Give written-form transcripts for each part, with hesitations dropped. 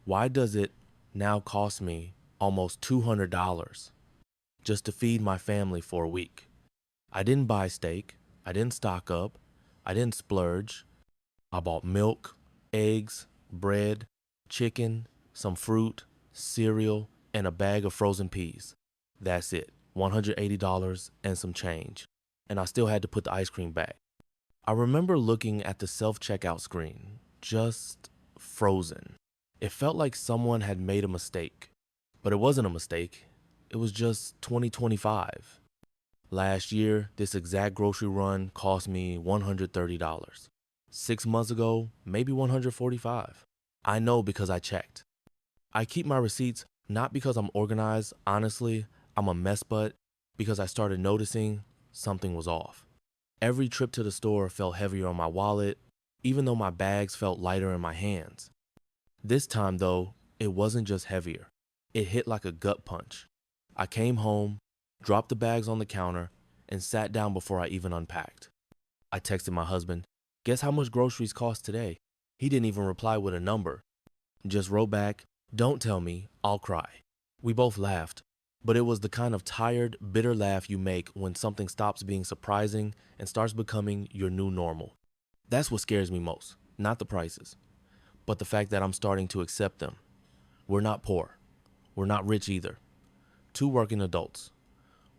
Why does it now cost me almost $200 just to feed my family for a week? I didn't buy steak. I didn't stock up. I didn't splurge. I bought milk, eggs, bread, chicken, some fruit, cereal, and a bag of frozen peas. That's it, $180 and some change. And I still had to put the ice cream back. I remember looking at the self-checkout screen, just frozen. It felt like someone had made a mistake, but it wasn't a mistake. It was just 2025. Last year, this exact grocery run cost me $130. 6 months ago, maybe 145. I know because I checked. I keep my receipts not because I'm organized, honestly, I'm a mess butt, because I started noticing something was off. Every trip to the store felt heavier on my wallet, even though my bags felt lighter in my hands. This time though, it wasn't just heavier. It hit like a gut punch. I came home, dropped the bags on the counter, and sat down before I even unpacked. I texted my husband, "Guess how much groceries cost today?" He didn't even reply with a number. Just wrote back, "Don't tell me, I'll cry." We both laughed, but it was the kind of tired, bitter laugh you make when something stops being surprising and starts becoming your new normal. That's what scares me most, not the prices, but the fact that I'm starting to accept them. We're not poor. We're not rich either. Two working adults,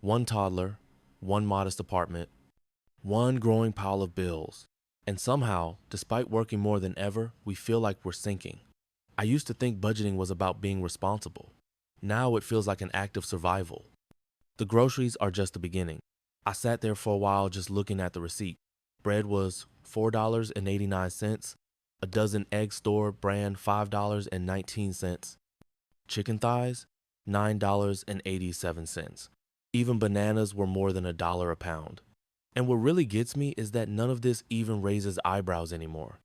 one toddler, one modest apartment, one growing pile of bills. And somehow, despite working more than ever, we feel like we're sinking. I used to think budgeting was about being responsible. Now it feels like an act of survival. The groceries are just the beginning. I sat there for a while just looking at the receipt. Bread was $4.89, a dozen egg store brand $5.19, chicken thighs $9.87. Even bananas were more than $1 a pound. And what really gets me is that none of this even raises eyebrows anymore.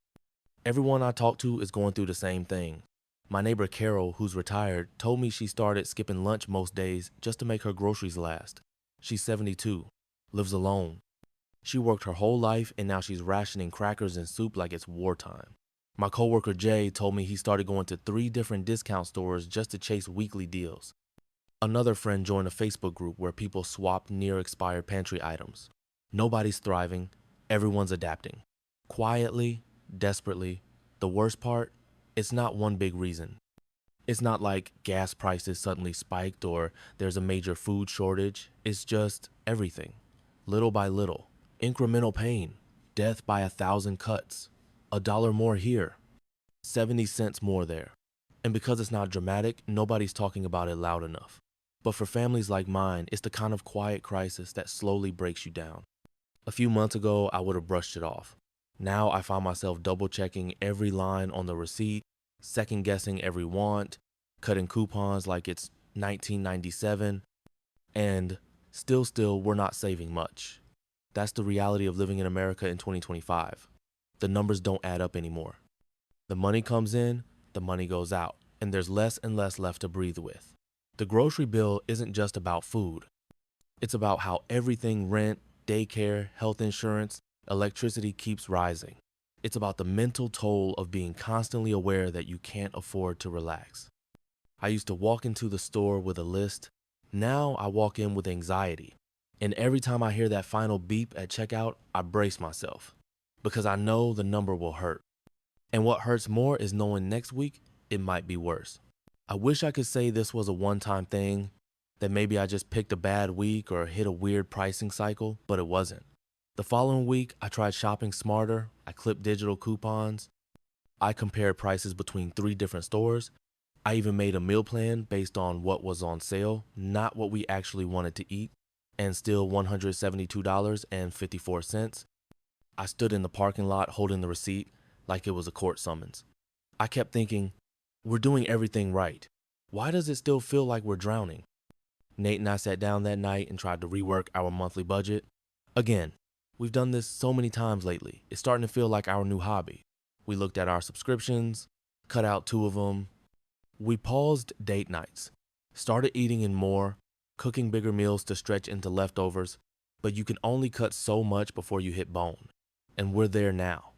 Everyone I talk to is going through the same thing. My neighbor Carol, who's retired, told me she started skipping lunch most days just to make her groceries last. She's 72, lives alone. She worked her whole life and now she's rationing crackers and soup like it's wartime. My coworker Jay told me he started going to 3 different discount stores just to chase weekly deals. Another friend joined a Facebook group where people swap near expired pantry items. Nobody's thriving, everyone's adapting. Quietly, desperately. The worst part, it's not one big reason. It's not like gas prices suddenly spiked or there's a major food shortage. It's just everything, little by little. Incremental pain, death by 1,000 cuts, $1 more here, 70 cents more there. And because it's not dramatic, nobody's talking about it loud enough. But for families like mine, it's the kind of quiet crisis that slowly breaks you down. A few months ago, I would have brushed it off. Now I find myself double checking every line on the receipt, second guessing every want, cutting coupons like it's 1997, and still, we're not saving much. That's the reality of living in America in 2025. The numbers don't add up anymore. The money comes in, the money goes out, and there's less and less left to breathe with. The grocery bill isn't just about food. It's about how everything rent, daycare, health insurance, electricity keeps rising. It's about the mental toll of being constantly aware that you can't afford to relax. I used to walk into the store with a list. Now I walk in with anxiety. And every time I hear that final beep at checkout, I brace myself because I know the number will hurt. And what hurts more is knowing next week it might be worse. I wish I could say this was a one-time thing, that maybe I just picked a bad week or hit a weird pricing cycle, but it wasn't. The following week, I tried shopping smarter. I clipped digital coupons. I compared prices between 3 different stores. I even made a meal plan based on what was on sale, not what we actually wanted to eat, and still $172.54. I stood in the parking lot holding the receipt like it was a court summons. I kept thinking, we're doing everything right. Why does it still feel like we're drowning? Nate and I sat down that night and tried to rework our monthly budget. Again, we've done this so many times lately. It's starting to feel like our new hobby. We looked at our subscriptions, cut out 2 of them. We paused date nights, started eating in more, cooking bigger meals to stretch into leftovers, but you can only cut so much before you hit bone. And we're there now.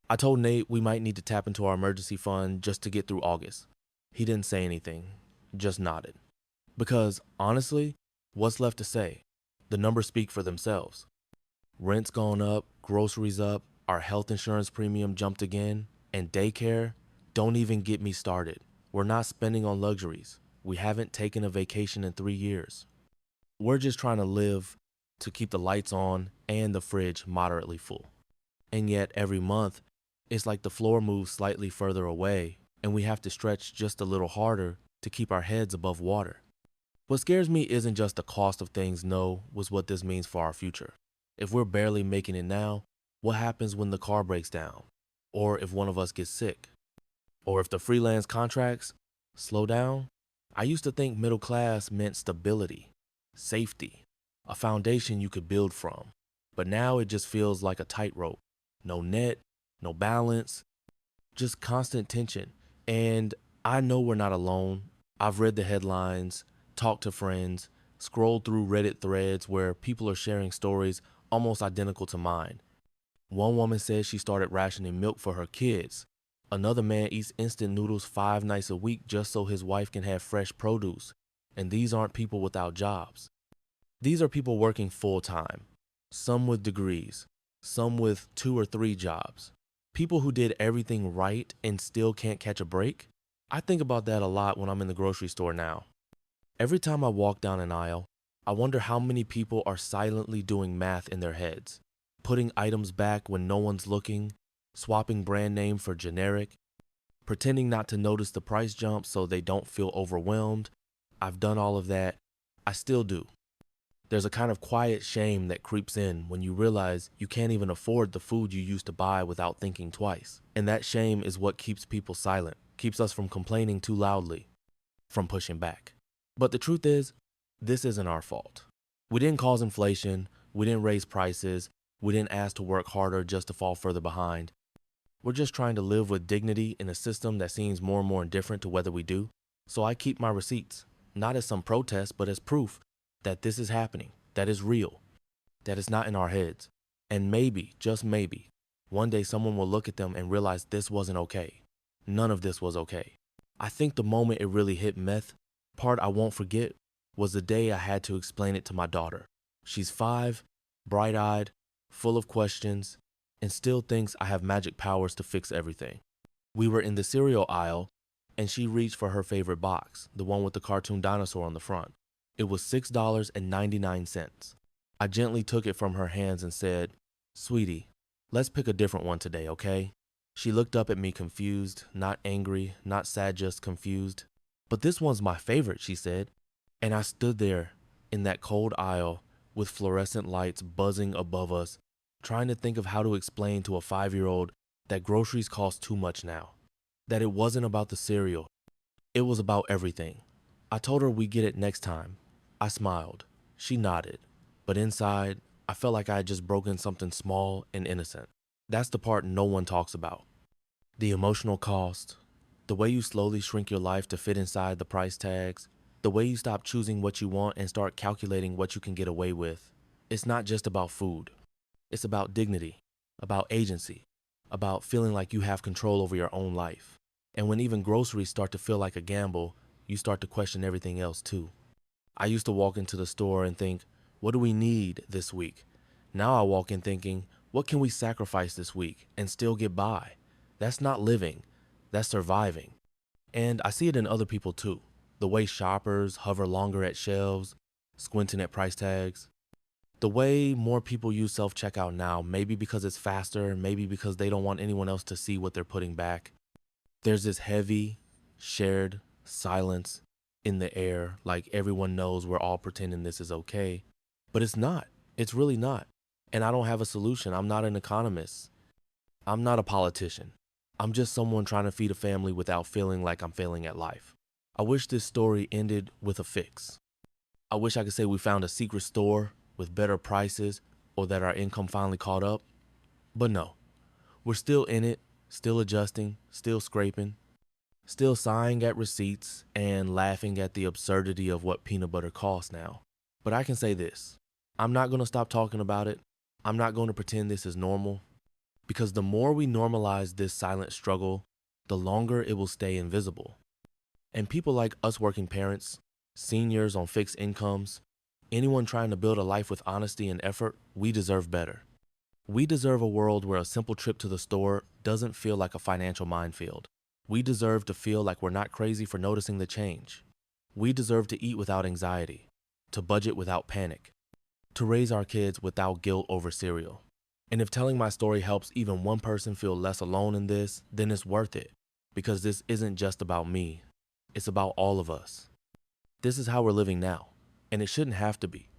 I told Nate we might need to tap into our emergency fund just to get through August. He didn't say anything, just nodded. Because, honestly, what's left to say? The numbers speak for themselves. Rent's gone up, groceries up, our health insurance premium jumped again, and daycare, don't even get me started. We're not spending on luxuries. We haven't taken a vacation in 3 years. We're just trying to live to keep the lights on and the fridge moderately full. And yet, every month, it's like the floor moves slightly further away, and we have to stretch just a little harder to keep our heads above water. What scares me isn't just the cost of things, no, was what this means for our future. If we're barely making it now, what happens when the car breaks down? Or if one of us gets sick? Or if the freelance contracts slow down? I used to think middle class meant stability, safety, a foundation you could build from. But now it just feels like a tightrope. No net, no balance, just constant tension. And I know we're not alone. I've read the headlines, talked to friends, scrolled through Reddit threads where people are sharing stories almost identical to mine. One woman says she started rationing milk for her kids. Another man eats instant noodles 5 nights a week just so his wife can have fresh produce. And these aren't people without jobs. These are people working full time, some with degrees, some with 2 or 3 jobs. People who did everything right and still can't catch a break. I think about that a lot when I'm in the grocery store now. Every time I walk down an aisle, I wonder how many people are silently doing math in their heads, putting items back when no one's looking, swapping brand name for generic, pretending not to notice the price jump so they don't feel overwhelmed. I've done all of that. I still do. There's a kind of quiet shame that creeps in when you realize you can't even afford the food you used to buy without thinking twice. And that shame is what keeps people silent, keeps us from complaining too loudly, from pushing back. But the truth is, this isn't our fault. We didn't cause inflation, we didn't raise prices, we didn't ask to work harder just to fall further behind. We're just trying to live with dignity in a system that seems more and more indifferent to whether we do. So I keep my receipts, not as some protest, but as proof that this is happening, that is real, that it's not in our heads. And maybe, just maybe, one day someone will look at them and realize this wasn't okay. None of this was okay. I think the moment it really hit meth, part I won't forget, was the day I had to explain it to my daughter. She's 5, bright-eyed, full of questions, and still thinks I have magic powers to fix everything. We were in the cereal aisle, and she reached for her favorite box, the one with the cartoon dinosaur on the front. It was $6.99. I gently took it from her hands and said, "Sweetie, let's pick a different one today, okay?" She looked up at me confused, not angry, not sad, just confused. "But this one's my favorite," she said. And I stood there in that cold aisle with fluorescent lights buzzing above us, trying to think of how to explain to a 5-year-old that groceries cost too much now, that it wasn't about the cereal, it was about everything. I told her we'd get it next time. I smiled. She nodded. But inside, I felt like I had just broken something small and innocent. That's the part no one talks about. The emotional cost, the way you slowly shrink your life to fit inside the price tags, the way you stop choosing what you want and start calculating what you can get away with. It's not just about food. It's about dignity, about agency, about feeling like you have control over your own life. And when even groceries start to feel like a gamble, you start to question everything else too. I used to walk into the store and think, what do we need this week? Now I walk in thinking, what can we sacrifice this week and still get by? That's not living, that's surviving. And I see it in other people too. The way shoppers hover longer at shelves, squinting at price tags. The way more people use self-checkout now, maybe because it's faster, maybe because they don't want anyone else to see what they're putting back. There's this heavy, shared silence in the air, like everyone knows we're all pretending this is okay. But it's not. It's really not. And I don't have a solution. I'm not an economist. I'm not a politician. I'm just someone trying to feed a family without feeling like I'm failing at life. I wish this story ended with a fix. I wish I could say we found a secret store with better prices or that our income finally caught up. But no, we're still in it, still adjusting, still scraping, still sighing at receipts and laughing at the absurdity of what peanut butter costs now. But I can say this, I'm not going to stop talking about it. I'm not going to pretend this is normal, because the more we normalize this silent struggle, the longer it will stay invisible. And people like us working parents, seniors on fixed incomes, anyone trying to build a life with honesty and effort, we deserve better. We deserve a world where a simple trip to the store doesn't feel like a financial minefield. We deserve to feel like we're not crazy for noticing the change. We deserve to eat without anxiety, to budget without panic, to raise our kids without guilt over cereal. And if telling my story helps even one person feel less alone in this, then it's worth it, because this isn't just about me. It's about all of us. This is how we're living now, and it shouldn't have to be.